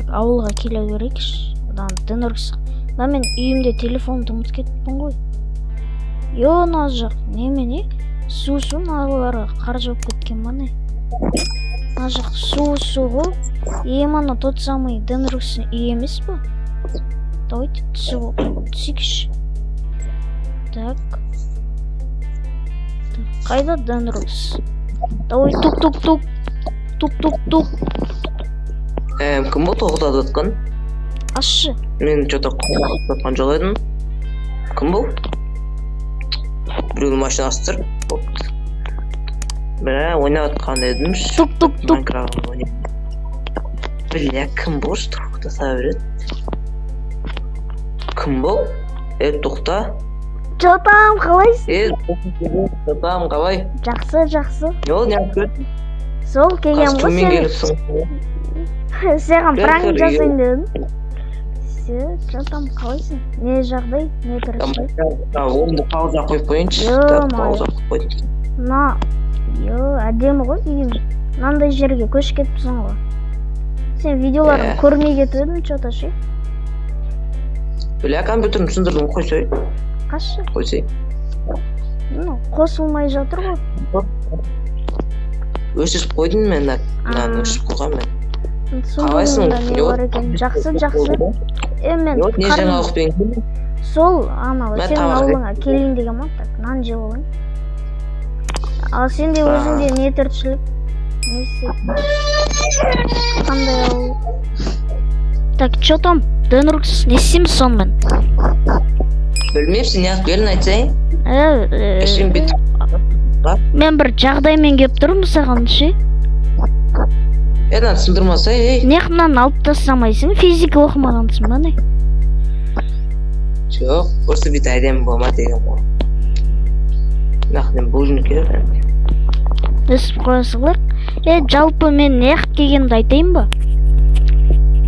Так, ауылға келе берейікші. Одан Денрукс. Мен үйімде телефонымды ұмытып кетіппін ғой. Ана жақ немене? Су налыларға қар жауып кеткен мане. Ана жақ су ғой. Ана тот самый Денрукстың үйі емес па? Давайте түсейікші. Так. Қайда Денрукс? Давай тук-тук-тук. Тук-тук-тук. Кім бұл тоғытады отқан? Ашы. Мен что-то қоғатқан жол едім. Кім бұл? Біреудің машинасы тұр. Ойнап отқан едім. Тук-тук-тук. Бля, кім бұл? Тоқтаса береді. Кім бұл? Тоқта. Жотам, қалайсың? Жотам, қалай? Жақсы. Ол не көрді? Сол келген ғой сен. Саған пранк жасайын дедім. Жотам, қалайсың? Не жағдай? Не тіршілік? Оны пауза қойып қойыншы. Пауза қойып қойыншы. Әдемі ғой үйім. Мынандай жерге көшіп кетіпсің ғой. Сен видеоларын көрмей кетіп едің, что-то ше? Бля, компьютерін түсіндірдім, қойсай. Қашы? Қойсай. Қосылмай жатыр ғой. Өшіп қойдың мен, мынаны өшіп қойған мен. Қалайсың? Жақсы. Мен не жаңалықпен? Сол, сенің ауылыңа келейін деген ма? Так, нан жеп алайын. Ал сенде өзіңде не тіршілік? Қандай ауыл? Так, что там? Денрукс, не істейміз сонымен? Білмепсің, неғып келін айтсайын? Ішін бітіп. Мен бір жағдаймен кеп тұрмын саған, ше? Нан сындырмасай, ей? Неқымнан алып тастамайсың, физика оқымағансың ба, не? Жоқ, осы бет әдем болма деген ғой. Нақден бұл жүні керек әнде. Өсіп қойасылық? Жалпы мен неғып келгенді айтайын ба?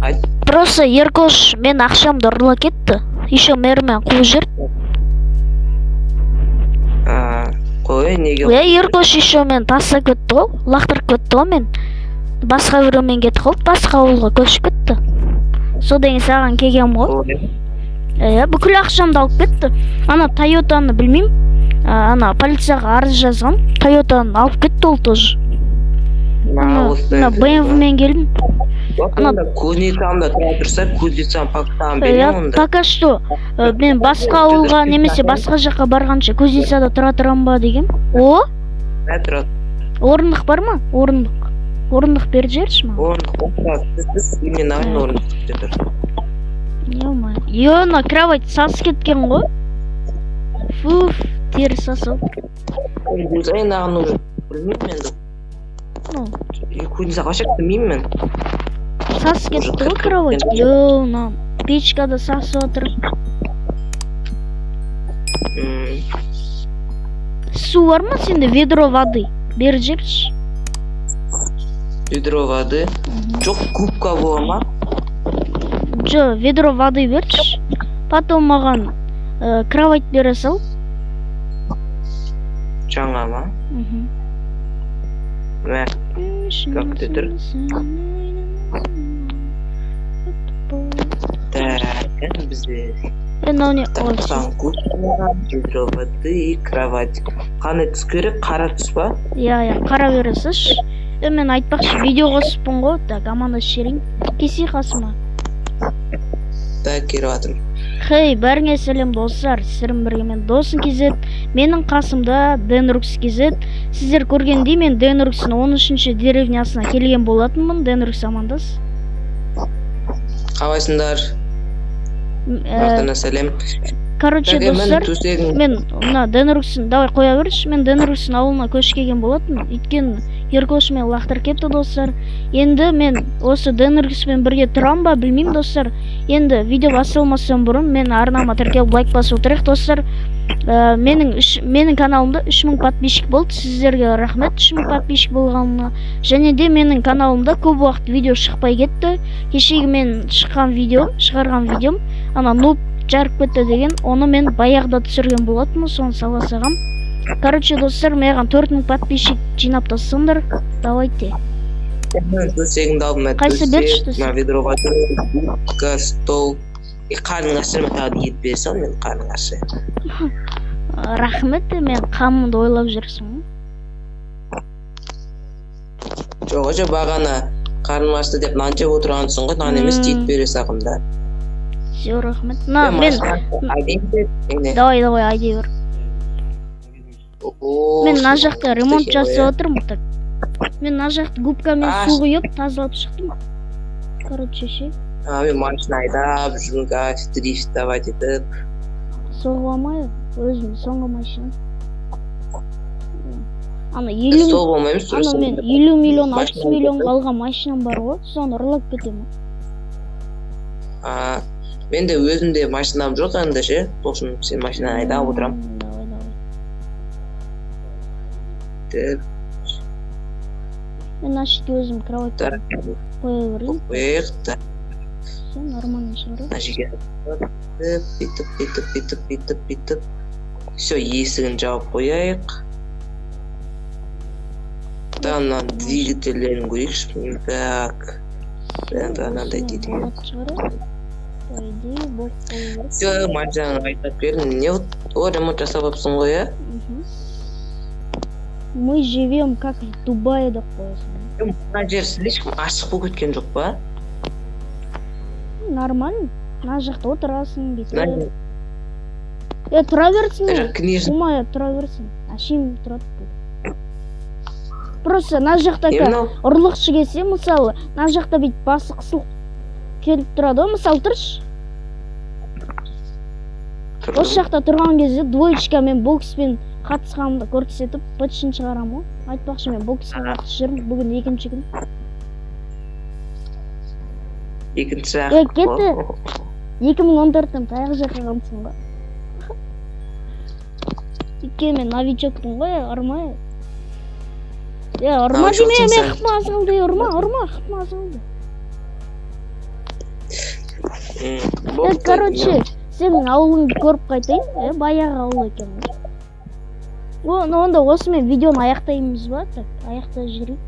Айт. Просто Еркош мен ақшамды ұрла кетті. Еще мэрмен қуып жүрді. Қой, неге? Еркош еще мен таса кетті ғой, лақтырып кетті ғой мен. Басқа біреумен кетті ғой, басқа ауылға көшіп кетті. Со деген саған келгем ғой. Бүкіл ақшамды алып кетті. Ана Тойотаны білмеймін. Ана полицияға арыз жазғам. Тойотаны алып кетті ол тоже. BMW-мен келдім. Кузнецамда тұра тұрса, Кузнецам пактан берем онда. Пока что мен басқа ауылға немесе басқа жаққа барғанша Кузнецада тұра тұрам ба деген. О? Орындық бар ма? Орындық беріп жіберші ма? Орындық бар. Мен ағын орындық деді. Ана кровать сасы кеткен ғой. Фуф, тері сасы. Ағын ағын білмеймін енді. Кузнеца қашақ білмеймін мен. Сасы кетті ғой кровать. Печкада сасы отыр. Су бар ма сенде? Ведро воды беріп жіберші. Ведро воды? Жоқ, кубка бола ма? Жоқ, ведро воды берші. Потом маған кровать бере сал. Жаңа ма? Мә, как ты тұр? Так, бізде ведро воды, кровать. Қандай түс керек? Қара түс ба? Қара бересіз. Мен айтпақшы, видео қосыппын ғой. Так, амандасып жіберейін. Кесе қасыма. Так, келіп жатырмын. Хей, бәріңе сәлем достар. Сіздермен бірге мен Досын KZ. Менің қасымда Денрукс KZ. Сіздер көргендей мен Денрукстың 13-ші деревнясына келген болатынмын. Денрукс амандас. Қалайсыңдар? Артына сәлем. Короче, достар, мен Денрукстың, давай қоя берші, мен Денрукстың ауылына көшіп келген болатынмын. Өйткені Еркош мен лақтырып кетті достар. Енді мен осы Денрукспен бірге тұрам ба білмеймін достар. Енді видео басталмастан бұрын мен арнама тіркеліп лайк басып отырайық достар. Менің каналымда 3000 подписчик болды. Сіздерге рахмет 3000 подписчик болғанына. Және де менің каналымда көп уақыт видео шықпай кетті. Кешегі мен шығарған видеом, ана нуб жарып кетті деген, оны мен баяғыда түсірген болатынмын, соны сала сағам. Короче, достар, маған 4000 подписчик жинап тастаңдар. Давайте. төсегіңді алдыма Қайсы берші төсек, төсек? мына ведроға губка, стол. Қарның ашыр ма тағы ет бере сал, мен қарның ашы. Рахмет, мен қамымды ойлап жүрсің. Жоқ, бағана қарным ашты деп нан жеп отырғансың ғой, нан емес ет бере сақымда. Все, рахмет. На, мен... Давай, айдай бер. Мен мына жақта ремонт жасап отырмын, так. Мен мына жақта губкамен су құйып, тазалап шықтым. Короче, ше. Мен машина айдап, жүргенге дрифтовать етіп. Соғып алмай, өзім соңғы машина. Ана мен 50 миллион, 60 миллион қалған машинам бар ғой, соны ұрлап кетемін. Мен де өзімде машинам жоқ енді ше, сосын сен машина айдап отырам. Давай. Мен ашты өзім кроватьқа қоя берейін. Қойық. Все нормально шығар. Ажеге бүйтіп. Все, есігін жауып қояйық. Мына двигательдерін көрейікші. Так. Мынандай дейді. Все, машинаны айтып бердім. Не вот ремонт жасап алыпсың ғой, а? Мы живем как в Дубае деп қоясың. Мына жер слишком ашық болып кеткен жоқ па? Нормально. Мына жақта отырасың, бүйтіп. Тұра берсін. Умай, тұра берсін. Әшейін тұрады. Просто мына жақта ұрлықшы келсе, мысалы, мына жақта бүйтіп басы қысылып келіп тұрады ғой, мысалы тұршы. Осы жақта тұрған кезде двоечкамен бокспен қатысқанымды көрсетіп, бытшын шығарам ғой. Айтпақшы, мен боксқа қатысып жүрмін, бүгін екінші күн. Екінші ақ кетті. 2014-тен таяқ жаққансың ғой. Өйткені мен новичокпын ғой, ұрмай. Ұрма деме, мен қыпма азғалды, ұрма, қыпма азғалды. Короче, сенің ауылыңды көріп қайтайын, баяғы ауыл екен. Онда осымен видеоны аяқтаймыз ба? Аяқта жүрейік.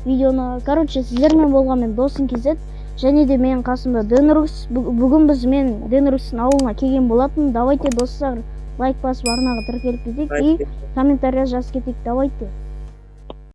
Видеоны, короче, сіздермен болған мен досым кезет. Және де менің қасымда Денрукс. Бүгін біз мен Денрукстың ауылына келген болатын. Давайте достар, лайк басып арнаға тіркеліп кетейік и комментария жазып кетейік. Давайте.